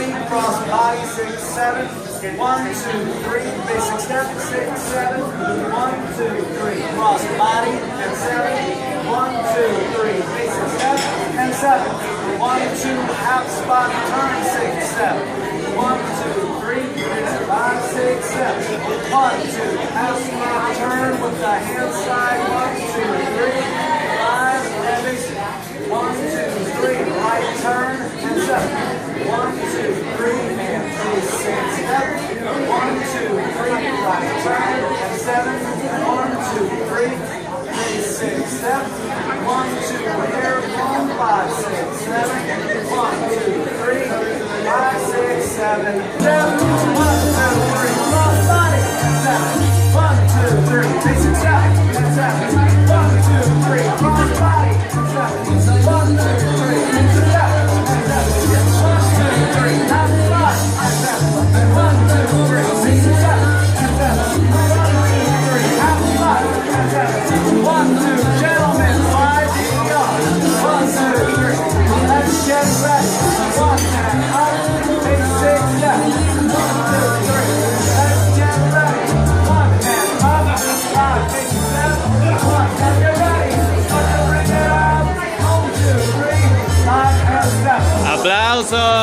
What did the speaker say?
3, cross body, 6, 7. 1, 2, 3, basic step, 6, 7. 1, 2, 3, cross body, and 7. 1, 2, 3, basic step, and 7. 1, 2, half spot, turn, 6, 7. 1, 2, 3, 5, 6, 7. 1, 2, half spot, turn with the hand side, 1, 2, 3, 5, and basic. 1, 2, 3, right turn, and 7. 1, 2, 3, and 3, 6, 7. 1, 2, 3, right turn, and 7. 1, 2, 3, 3, 6, 7. 1, 2, here, 1, 5, 6, 7. 1, 2, 3, 5, 6, 7. 1, 2, 3, cross body, and 7. 1, 2, 3, basic step, and 7. 1, 2, 3, cross body, and 7. 1, 2, 3, basic step, and 7. 1, 2, 3, half spot, and 7. 1, 2, 3, basic step, and 7. 1, 2, 3, half spot, and 7. 1, 2, gentlemen, 5, beyond. 1, 2, 3, let's get ready. 1, and up, basic step. 1, 2, 3, let's get ready. 1, and up, 5, basic step. 1, and get ready. 1, and bring it up. 1, 2, 3, 5, and step. ¡Aplausos!